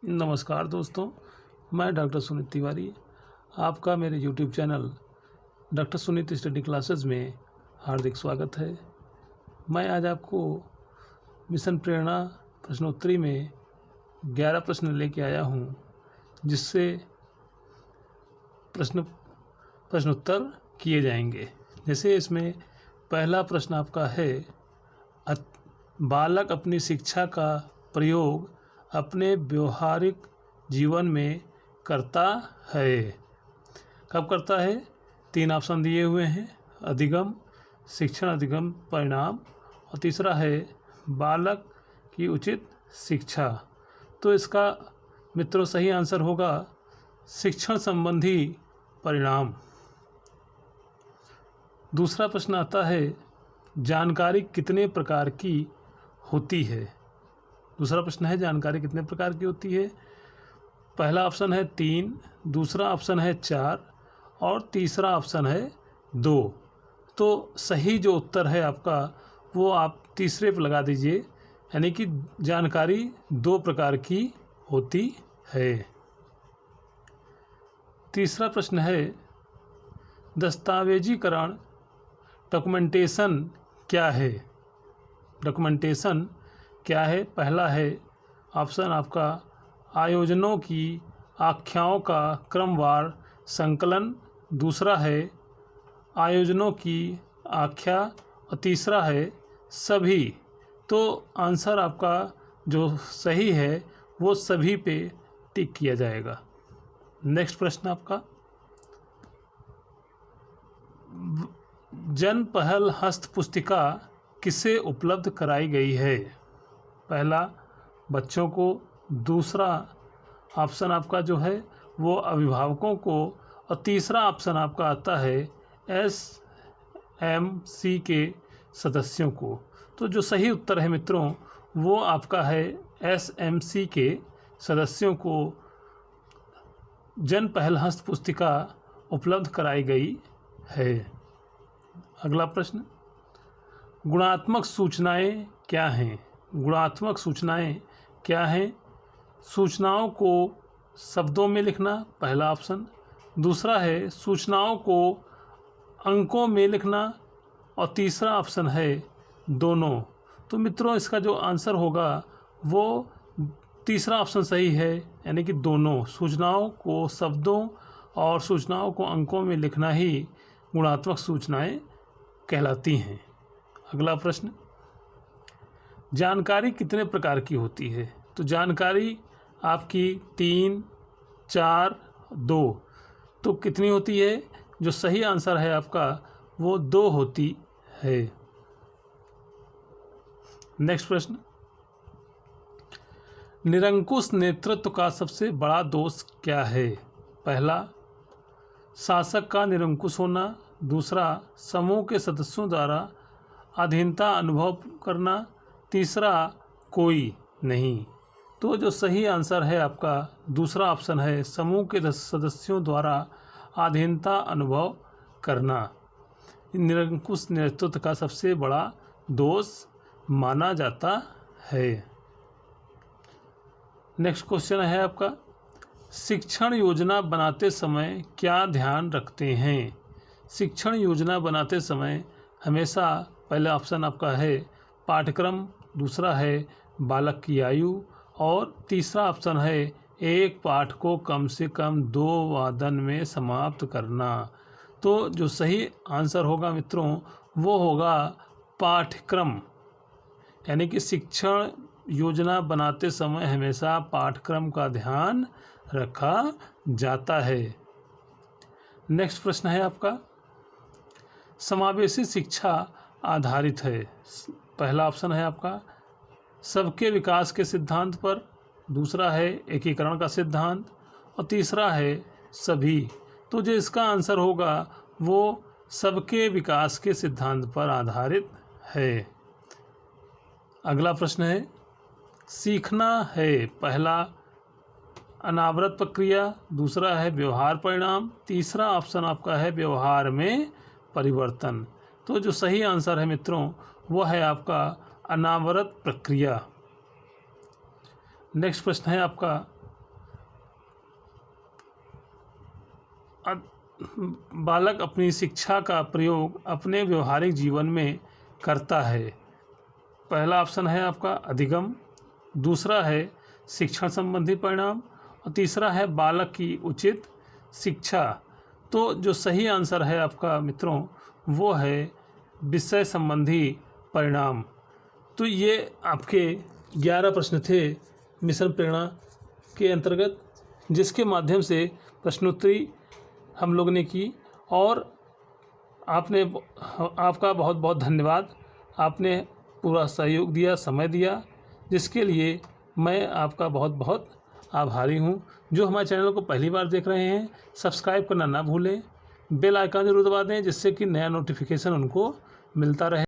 नमस्कार दोस्तों, मैं डॉक्टर सुनीत तिवारी आपका मेरे YouTube channel doctor Sunit study classes में हार्दिक स्वागत है। मैं आज आपको मिशन प्रेरणा प्रश्नोत्तरी में 11 प्रश्न लेके आया हूँ, जिससे प्रश्नोत्तर किए जाएंगे। जैसे इसमें पहला प्रश्न आपका है, बालक अपनी शिक्षा का प्रयोग अपने व्यवहारिक जीवन में करता है। कब करता है? 3 ऑप्शन दिए हुए हैं, अधिगम, शिक्षण, अधिगम, परिणाम, और तीसरा है बालक की उचित शिक्षा। तो इसका मित्रों सही आंसर होगा शिक्षण संबंधी परिणाम। दूसरा प्रश्न आता है, जानकारी कितने प्रकार की होती है? दूसरा प्रश्न है, जानकारी कितने प्रकार की होती है? पहला ऑप्शन है 3, दूसरा ऑप्शन है 4 और तीसरा ऑप्शन है 2। तो सही जो उत्तर है आपका वो आप तीसरे पर लगा दीजिए, यानी कि जानकारी 2 प्रकार की होती है। तीसरा प्रश्न है, दस्तावेजीकरण डॉक्यूमेंटेशन क्या है? डॉक्यूमेंटेशन क्या है? पहला है ऑप्शन आपका आयोजनों की आख्याओं का क्रमवार संकलन, दूसरा है आयोजनों की आख्या और तीसरा है सभी। तो आंसर आपका जो सही है वो सभी पे टिक किया जाएगा। नेक्स्ट प्रश्न आपका, जन पहल हस्त पुस्तिका किसे उपलब्ध कराई गई है? पहला बच्चों को, दूसरा ऑप्शन आपका जो है वो अभिभावकों को, और तीसरा ऑप्शन आपका आता है SMC के सदस्यों को। तो जो सही उत्तर है मित्रों वो आपका है SMC के सदस्यों को जन पहल हस्त पुस्तिका उपलब्ध कराई गई है। अगला प्रश्न, गुणात्मक सूचनाएं क्या हैं? गुणात्मक सूचनाएं क्या हैं? सूचनाओं को शब्दों में लिखना, पहला ऑप्शन, दूसरा है सूचनाओं को अंकों में लिखना, और तीसरा ऑप्शन है दोनों। तो मित्रों इसका जो आंसर होगा वो तीसरा ऑप्शन सही है, यानी कि दोनों। सूचनाओं को शब्दों और सूचनाओं को अंकों में लिखना ही गुणात्मक सूचनाएं कहलाती हैं। अगला प्रश्न, जानकारी कितने प्रकार की होती है? तो जानकारी आपकी 3, 4, 2। तो कितनी होती है? जो सही आंसर है आपका वो 2 होती है। नेक्स्ट प्रश्न, निरंकुश नेतृत्व का सबसे बड़ा दोष क्या है? पहला शासक का निरंकुश होना, दूसरा समूह के सदस्यों द्वारा अधीनता अनुभव करना, तीसरा कोई नहीं। तो जो सही आंसर है आपका दूसरा ऑप्शन है समूह के सदस्यों द्वारा अधीनता अनुभव करना। निरंकुश नेतृत्व का सबसे बड़ा दोष माना जाता है। नेक्स्ट क्वेश्चन है आपका, शिक्षण योजना बनाते समय क्या ध्यान रखते हैं? शिक्षण योजना बनाते समय हमेशा पहला ऑप्शन आपका है पाठ्यक्रम, दूसरा है बालक की आयु, और तीसरा ऑप्शन है एक पाठ को कम से कम 2 वादन में समाप्त करना। तो जो सही आंसर होगा मित्रों वो होगा पाठ्यक्रम, यानी कि शिक्षण योजना बनाते समय हमेशा पाठ्यक्रम का ध्यान रखा जाता है। नेक्स्ट प्रश्न है आपका, समावेशी शिक्षा आधारित है। पहला ऑप्शन है आपका सबके विकास के सिद्धांत पर, दूसरा है एकीकरण का सिद्धांत, और तीसरा है सभी। तो जो इसका आंसर होगा वो सबके विकास के सिद्धांत पर आधारित है। अगला प्रश्न है, सीखना है। पहला अनावृत प्रक्रिया, दूसरा है व्यवहार परिणाम, तीसरा ऑप्शन आपका है व्यवहार में परिवर्तन। तो जो सही आंसर है मित्रों वो है आपका अनावृत प्रक्रिया। नेक्स्ट प्रश्न है आपका, बालक अपनी शिक्षा का प्रयोग अपने व्यवहारिक जीवन में करता है। पहला ऑप्शन है आपका अधिगम, दूसरा है शिक्षण संबंधी परिणाम और तीसरा है बालक की उचित शिक्षा। तो जो सही आंसर है आपका मित्रों वो है विषय संबंधी परिणाम। तो ये आपके 11 प्रश्न थे मिशन प्रेरणा के अंतर्गत, जिसके माध्यम से प्रश्नोत्तरी हम लोग ने की। और आपका बहुत बहुत धन्यवाद, आपने पूरा सहयोग दिया, समय दिया, जिसके लिए मैं आपका बहुत बहुत आभारी हूँ। जो हमारे चैनल को पहली बार देख रहे हैं सब्सक्राइब करना ना भूलें, बेल आइकन जरूर दबा दें जिससे कि नया नोटिफिकेशन उनको मिलता रहे।